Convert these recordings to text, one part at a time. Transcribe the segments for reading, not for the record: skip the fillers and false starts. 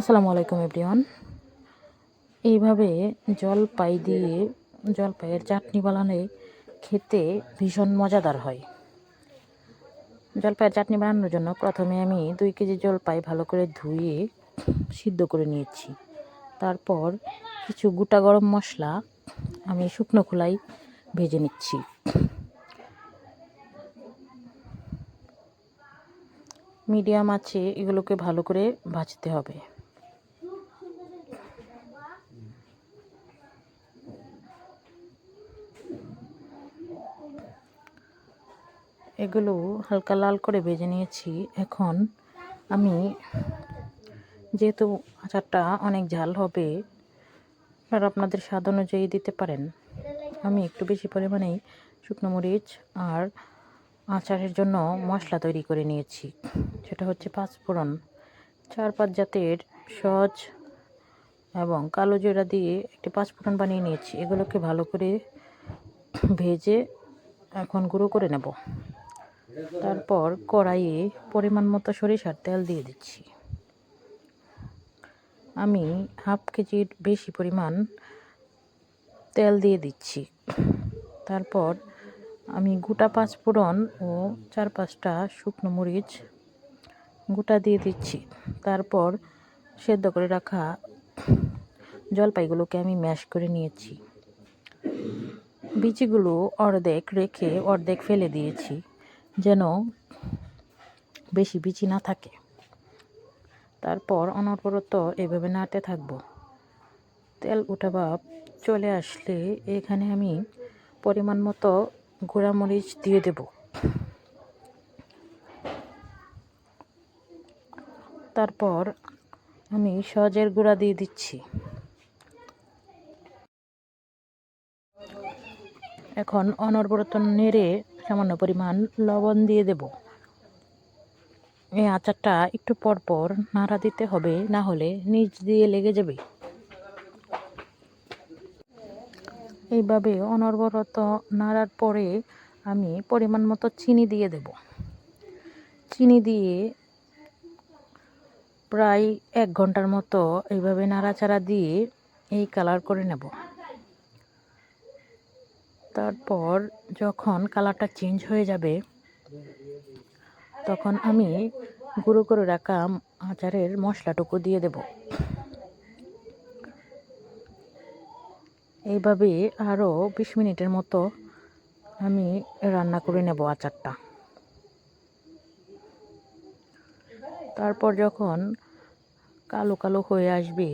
আসসালামু আলাইকুম এভরিওয়ান। এইভাবে জলপাইয়ের চাটনি বানালে খেতে ভীষণ মজাদার হয়। জলপাইয়ের চাটনি বানানোর জন্য প্রথমে আমি 2 কেজি জলপাই ভালো করে ধুয়ে সিদ্ধ করে নিয়েছি। তারপর কিছু গোটা গরম মশলা আমি শুকনো খোলায় ভেজে নিচ্ছি। মিডিয়াম আঁচে এগুলোকে ভালো করে ভাজতে হবে। এগুলো হালকা লাল করে ভেজে নিয়েছি। এখন আমি, যেহেতু আচারটা অনেক ঝাল হবে, আর আপনাদের স্বাদ অনুযায়ী দিতে পারেন, আমি একটু বেশি পরিমাণেই শুকনো মরিচ আর আচারের জন্য মশলা তৈরি করে নিয়েছি। সেটা হচ্ছে 5 ফোড়ন, 4-5 জাতের সজ এবং কালো জিরা দিয়ে একটি 5 ফোড়ন বানিয়ে নিয়েছি। এগুলোকে ভালো করে ভেজে এখন গুঁড়ো করে নেব। তারপর কড়াইয়ে পরিমাণ মতো সরিষার তেল দিয়ে দিচ্ছি। আমি হাফ কেজির বেশি পরিমাণ তেল দিয়ে দিচ্ছি। তারপর আমি গোটা 5 ফোড়ন ও 4-5টা শুকনো মরিচ গোটা দিয়ে দিচ্ছি। তারপর সেদ্ধ করে রাখা জলপাইগুলোকে আমি ম্যাশ করে নিয়েছি। বিচিগুলো অর্ধেক রেখে অর্ধেক ফেলে দিয়েছি, যেন বেশি বিচি না থাকে। তারপর অনবরত এভাবে নাড়তে থাকবো। তেল ওঠা ভাব চলে আসলে এখানে আমি পরিমাণ মতো গুঁড়া মরিচ দিয়ে দেব। তারপর আমি সজের গুঁড়া দিয়ে দিচ্ছি। এখন অনবরত নেড়ে সামান্য পরিমাণ লবণ দিয়ে দেব। এই আচারটা একটু পরপর নাড়া দিতে হবে, না হলে নিচ দিয়ে লেগে যাবে। এইভাবে অনবরত নাড়ার পরে আমি পরিমাণ মতো চিনি দিয়ে দেব। চিনি দিয়ে প্রায় 1 ঘন্টার মতো এইভাবে নাড়াচাড়া দিয়ে এই কালার করে নেব। তারপর যখন কালারটা চেঞ্জ হয়ে যাবে, তখন আমি গুঁড়ো করে রাখা আচারের মশলাটুকু দিয়ে দেব। এইভাবে আরও 20 মিনিটের মতো আমি রান্না করে নেব আচারটা। তারপর যখন কালো কালো হয়ে আসবে,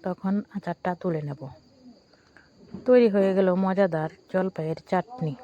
তখন আচারটা তুলে নেব। তৈরি হয়ে গেল মজাদার জলপাইয়ের চাটনি।